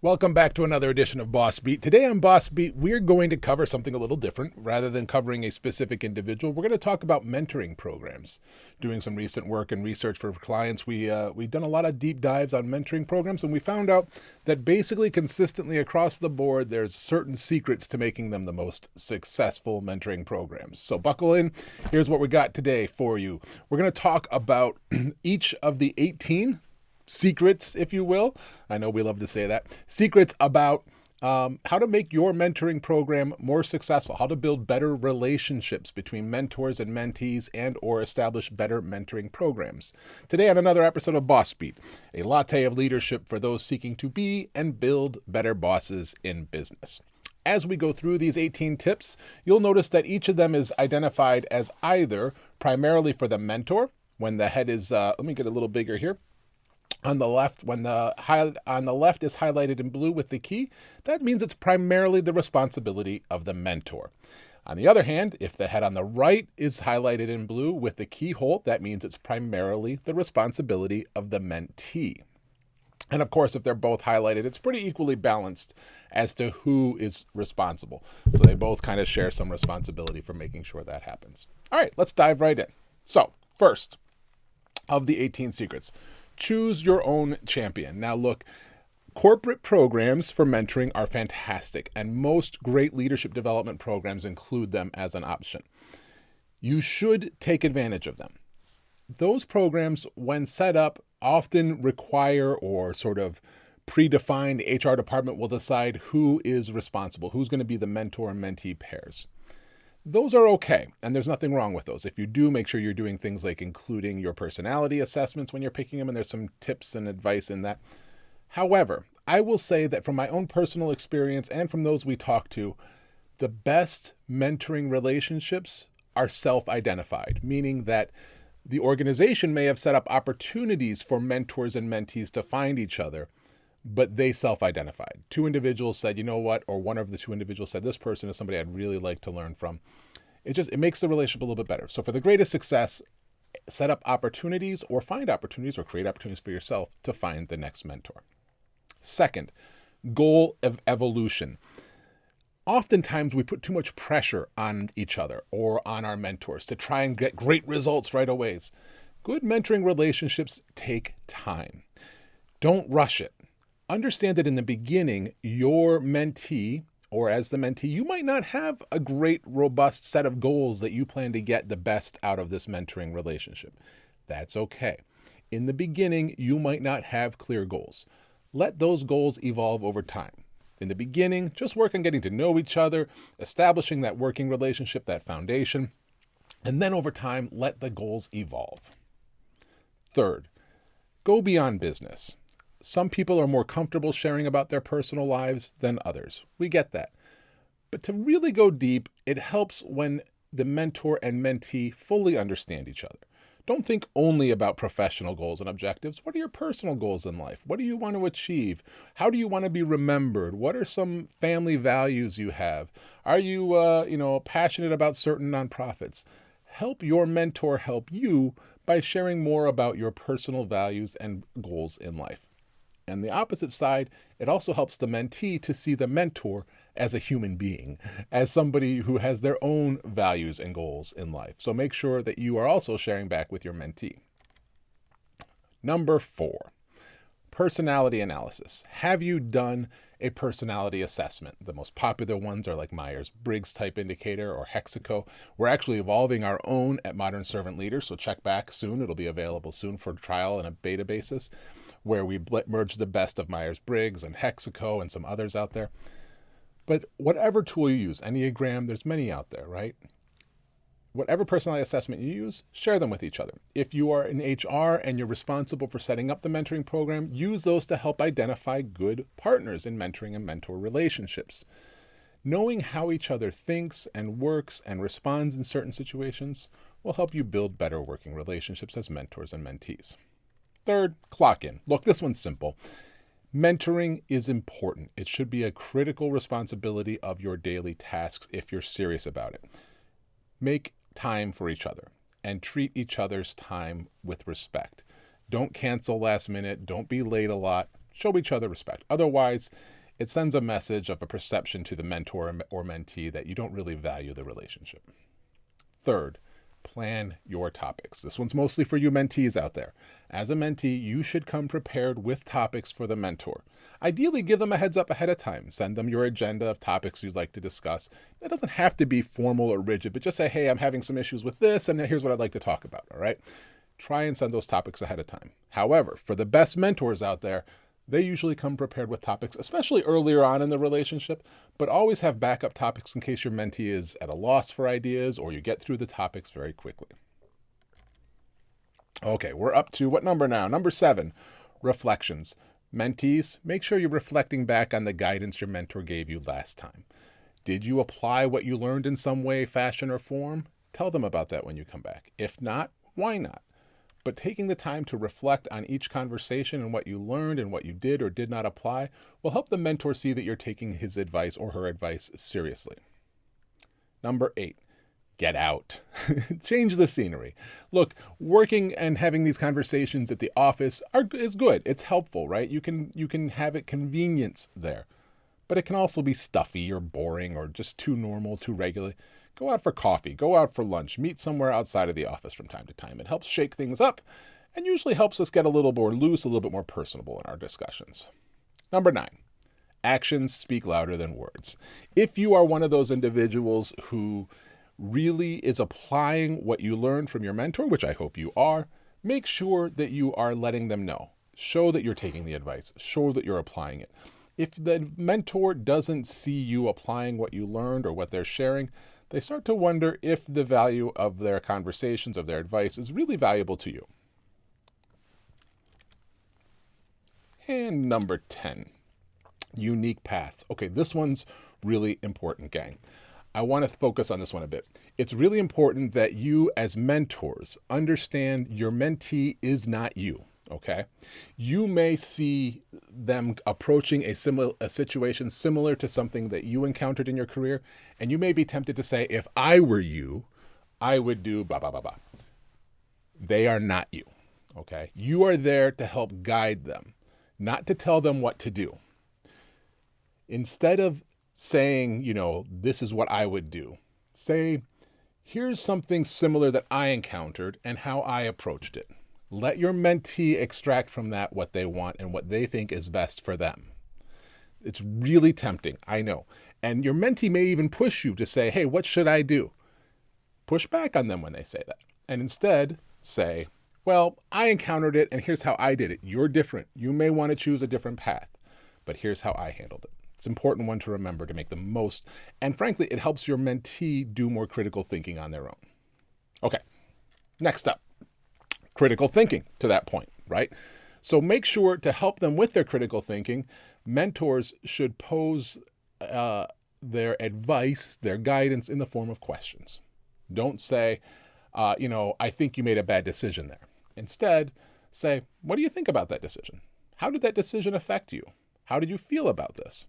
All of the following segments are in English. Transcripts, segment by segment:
Welcome back to another edition of Boss Beat. Today on Boss Beat, we're going to cover something a little different. Rather than covering a specific individual, we're going to talk about mentoring programs. Doing some recent work and research for clients, we've done a lot of deep dives on mentoring programs, and we found out that basically consistently across the board, there's certain secrets to making them the most successful mentoring programs. So buckle in. Here's what we got today for you. We're going to talk about each of the 18 secrets, if you will. I know we love to say that. Secrets about how to make your mentoring program more successful, how to build better relationships between mentors and mentees, and or establish better mentoring programs. Today on another episode of Boss Beat, a latte of leadership for those seeking to be and build better bosses in business. As we go through these 18 tips, you'll notice that each of them is identified as either primarily for the mentor, when the head is, let me get a little bigger here. On the left, when on the left is highlighted in blue with the key, that means it's primarily the responsibility of the mentor. On the other hand, if the head on the right is highlighted in blue with the keyhole, that means it's primarily the responsibility of the mentee. And of course, if they're both highlighted, it's pretty equally balanced as to who is responsible. So they both kind of share some responsibility for making sure that happens. All right, let's dive right in. So first of the 18 secrets, choose your own champion. Now look, corporate programs for mentoring are fantastic, and most great leadership development programs include them as an option. You should take advantage of them. Those programs, when set up, often require or sort of predefine. The HR department will decide who is responsible, who's going to be the mentor and mentee pairs. Those are okay, and there's nothing wrong with those. If you do, make sure you're doing things like including your personality assessments when you're picking them, and there's some tips and advice in that. However, I will say that from my own personal experience and from those we talk to, the best mentoring relationships are self-identified, meaning that the organization may have set up opportunities for mentors and mentees to find each other, but they self-identified. Two individuals said, you know what, or one of the two individuals said, this person is somebody I'd really like to learn from. It makes the relationship a little bit better. So for the greatest success, set up opportunities or find opportunities or create opportunities for yourself to find the next mentor. Second, goal of evolution. Oftentimes we put too much pressure on each other or on our mentors to try and get great results right away. Good mentoring relationships take time. Don't rush it. Understand that in the beginning, your mentee, or as the mentee, you might not have a great, robust set of goals that you plan to get the best out of this mentoring relationship. That's okay. In the beginning, you might not have clear goals. Let those goals evolve over time. In the beginning, just work on getting to know each other, establishing that working relationship, that foundation, and then over time, let the goals evolve. Third, go beyond business. Some people are more comfortable sharing about their personal lives than others. We get that. But to really go deep, it helps when the mentor and mentee fully understand each other. Don't think only about professional goals and objectives. What are your personal goals in life? What do you want to achieve? How do you want to be remembered? What are some family values you have? Are you, passionate about certain nonprofits? Help your mentor help you by sharing more about your personal values and goals in life. And the opposite side, it also helps the mentee to see the mentor as a human being, as somebody who has their own values and goals in life. So make sure that you are also sharing back with your mentee. Number 4, personality analysis. Have you done a personality assessment? The most popular ones are like Myers-Briggs type indicator or Hexaco. We're actually evolving our own at Modern Servant Leaders, so check back soon. It'll be available soon for trial on a beta basis, where we merge the best of Myers-Briggs and Hexaco and some others out there. But whatever tool you use, Enneagram, there's many out there, right? Whatever personality assessment you use, share them with each other. If you are in HR and you're responsible for setting up the mentoring program, use those to help identify good partners in mentoring and mentor relationships. Knowing how each other thinks and works and responds in certain situations will help you build better working relationships as mentors and mentees. Third, clock in. Look, this one's simple. Mentoring is important. It should be a critical responsibility of your daily tasks if you're serious about it. Make time for each other and treat each other's time with respect. Don't cancel last minute. Don't be late a lot. Show each other respect. Otherwise, it sends a message of a perception to the mentor or mentee that you don't really value the relationship. Third, plan your topics. This one's mostly for you mentees out there. As a mentee, you should come prepared with topics for the mentor. Ideally, give them a heads up ahead of time. Send them your agenda of topics you'd like to discuss. It doesn't have to be formal or rigid, but just say, hey, I'm having some issues with this, and here's what I'd like to talk about, all right? Try and send those topics ahead of time. However, for the best mentors out there, they usually come prepared with topics, especially earlier on in the relationship, but always have backup topics in case your mentee is at a loss for ideas or you get through the topics very quickly. Okay, we're up to what number now? Number 7, reflections. Mentees, make sure you're reflecting back on the guidance your mentor gave you last time. Did you apply what you learned in some way, fashion, or form? Tell them about that when you come back. If not, why not? But taking the time to reflect on each conversation and what you learned and what you did or did not apply will help the mentor see that you're taking his advice or her advice seriously. Number 8, get out. Change the scenery. Look, working and having these conversations at the office is good. It's helpful, right? You can have it convenience there. But it can also be stuffy or boring or just too normal, too regular. Go out for coffee, go out for lunch, meet somewhere outside of the office from time to time. It helps shake things up and usually helps us get a little more loose, a little bit more personable in our discussions. Number 9, actions speak louder than words. If you are one of those individuals who really is applying what you learned from your mentor, which I hope you are, make sure that you are letting them know. Show that you're taking the advice. Show that you're applying it. If the mentor doesn't see you applying what you learned or what they're sharing, they start to wonder if the value of their conversations, of their advice, is really valuable to you. And number 10, unique paths. Okay, this one's really important, gang. I want to focus on this one a bit. It's really important that you as mentors understand your mentee is not you. Okay, you may see them approaching a situation similar to something that you encountered in your career, and you may be tempted to say, if I were you, I would do blah, blah, blah, blah. They are not you, okay? You are there to help guide them, not to tell them what to do. Instead of saying, this is what I would do, say, here's something similar that I encountered and how I approached it. Let your mentee extract from that what they want and what they think is best for them. It's really tempting, I know. And your mentee may even push you to say, hey, what should I do? Push back on them when they say that. And instead say, well, I encountered it and here's how I did it. You're different. You may want to choose a different path, but here's how I handled it. It's an important one to remember to make the most. And frankly, it helps your mentee do more critical thinking on their own. Okay, next up. Critical thinking to that point, right? So make sure to help them with their critical thinking, mentors should pose their advice, their guidance in the form of questions. Don't say, I think you made a bad decision there. Instead, say, what do you think about that decision? How did that decision affect you? How did you feel about this?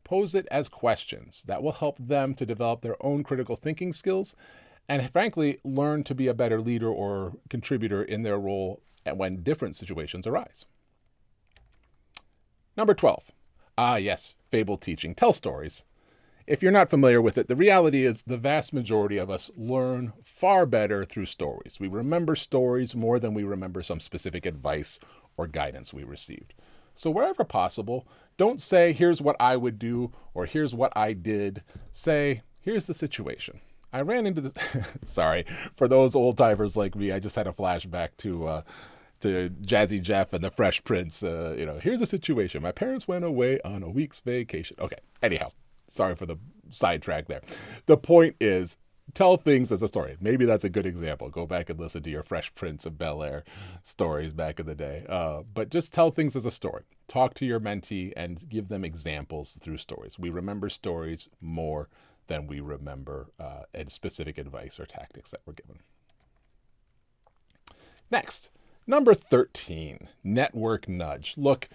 Pose it as questions. That will help them to develop their own critical thinking skills and frankly, learn to be a better leader or contributor in their role when different situations arise. Number 12. Yes, fable teaching. Tell stories. If you're not familiar with it, the reality is the vast majority of us learn far better through stories. We remember stories more than we remember some specific advice or guidance we received. So wherever possible, don't say, here's what I would do, or here's what I did. Say, here's the situation. I ran into the, sorry, for those old timers like me, I just had a flashback to Jazzy Jeff and the Fresh Prince. Here's the situation. My parents went away on a week's vacation. Okay, anyhow, sorry for the sidetrack there. The point is, tell things as a story. Maybe that's a good example. Go back and listen to your Fresh Prince of Bel-Air stories back in the day. But just tell things as a story. Talk to your mentee and give them examples through stories. We remember stories more than we remember specific advice or tactics that were given. Next, number 13, network nudge. Look,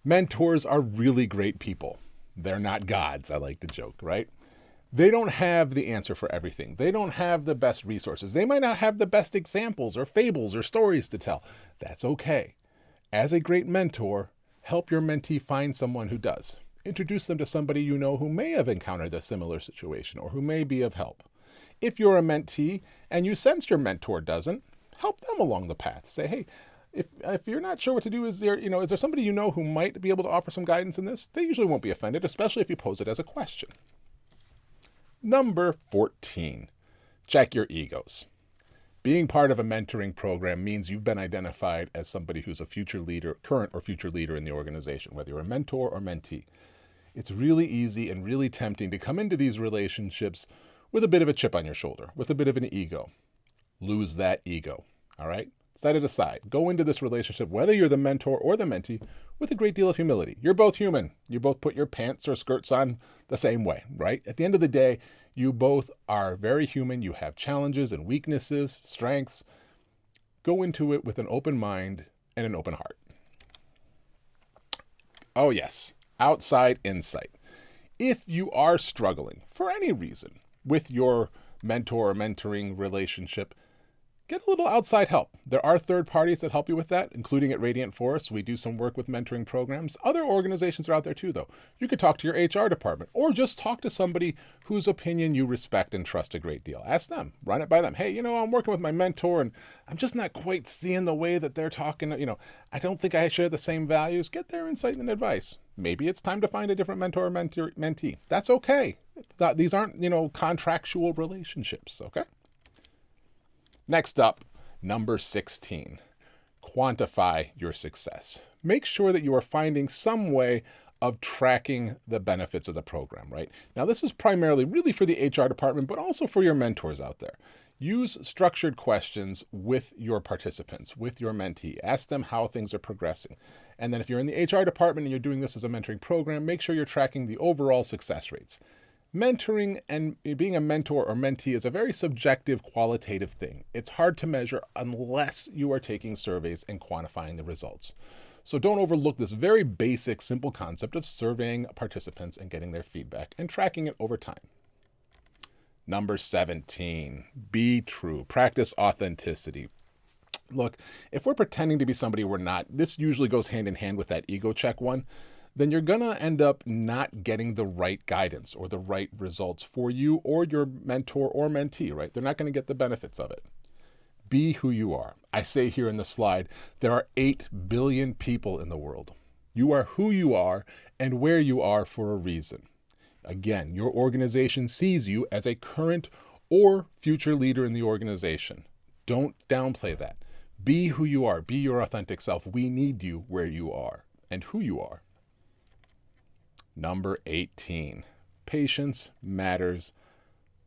mentors are really great people. They're not gods, I like to joke, right? They don't have the answer for everything. They don't have the best resources. They might not have the best examples or fables or stories to tell. That's okay. As a great mentor, Help your mentee find someone who does. Introduce them to somebody you know who may have encountered a similar situation or who may be of help. If you're a mentee and you sense your mentor doesn't, help them along the path. Say, hey, if you're not sure what to do, is there somebody you know who might be able to offer some guidance in this? They usually won't be offended, especially if you pose it as a question. Number 14, check your egos. Being part of a mentoring program means you've been identified as somebody who's a future leader, current or future leader in the organization, whether you're a mentor or mentee. It's really easy and really tempting to come into these relationships with a bit of a chip on your shoulder, with a bit of an ego. Lose that ego, all right? Set it aside. Go into this relationship, whether you're the mentor or the mentee, with a great deal of humility. You're both human. You both put your pants or skirts on the same way, right? At the end of the day, you both are very human. You have challenges and weaknesses, strengths. Go into it with an open mind and an open heart. Oh yes, outside insight. If you are struggling for any reason with your mentor or mentoring relationship, get a little outside help. There are third parties that help you with that, including at Radiant Forest. We do some work with mentoring programs. Other organizations are out there too, though. You could talk to your HR department or just talk to somebody whose opinion you respect and trust a great deal. Ask them, run it by them. Hey, I'm working with my mentor and I'm just not quite seeing the way that they're talking. I don't think I share the same values. Get their insight and advice. Maybe it's time to find a different mentor or mentee. That's okay. These aren't, contractual relationships, okay? Next up, number 16, quantify your success. Make sure that you are finding some way of tracking the benefits of the program, right? Now, this is primarily really for the HR department, but also for your mentors out there. Use structured questions with your participants, with your mentee. Ask them how things are progressing. And then if you're in the HR department and you're doing this as a mentoring program, make sure you're tracking the overall success rates. Mentoring and being a mentor or mentee is a very subjective, qualitative thing. It's hard to measure unless you are taking surveys and quantifying the results. So don't overlook this very basic, simple concept of surveying participants and getting their feedback and tracking it over time. Number 17, be true. Practice authenticity. Look, if we're pretending to be somebody we're not, this usually goes hand in hand with that ego check one. Then you're going to end up not getting the right guidance or the right results for you or your mentor or mentee, right? They're not going to get the benefits of it. Be who you are. I say here in the slide, there are 8 billion people in the world. You are who you are and where you are for a reason. Again, your organization sees you as a current or future leader in the organization. Don't downplay that. Be who you are. Be your authentic self. We need you where you are and who you are. Number 18, patience matters.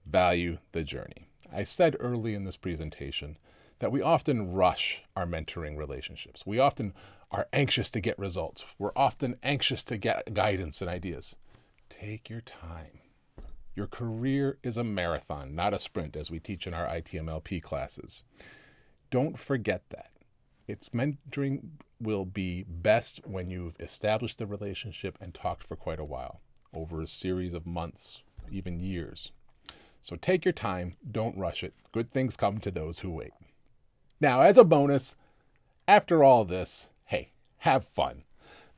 Value the journey. I said early in this presentation that we often rush our mentoring relationships. We often are anxious to get results. We're often anxious to get guidance and ideas. Take your time. Your career is a marathon, not a sprint, as we teach in our ITMLP classes. Don't forget that. Mentoring will be best when you've established the relationship and talked for quite a while, over a series of months, even years. So take your time, don't rush it. Good things come to those who wait. Now, as a bonus, after all this, hey, have fun.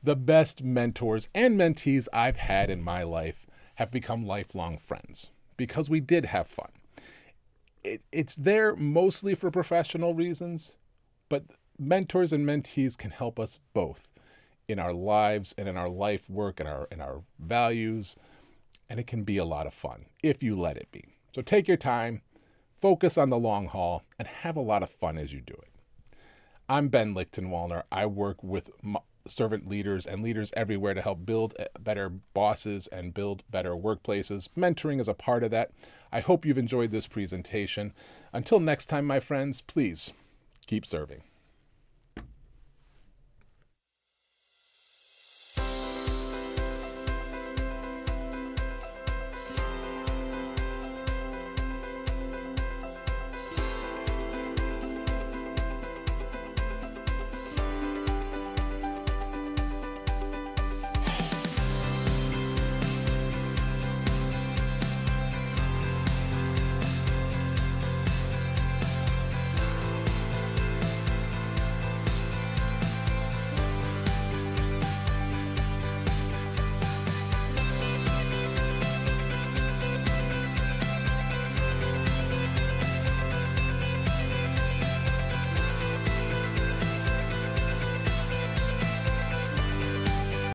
The best mentors and mentees I've had in my life have become lifelong friends because we did have fun. It's there mostly for professional reasons, but mentors and mentees can help us both in our lives and in our life work and our values, and it can be a lot of fun if you let it be. So take your time, focus on the long haul, and have a lot of fun as you do it. I'm Ben Lichtenwallner. I work with servant leaders and leaders everywhere to help build better bosses and build better workplaces. Mentoring is a part of that. I hope you've enjoyed this presentation. Until next time, my friends, please keep serving.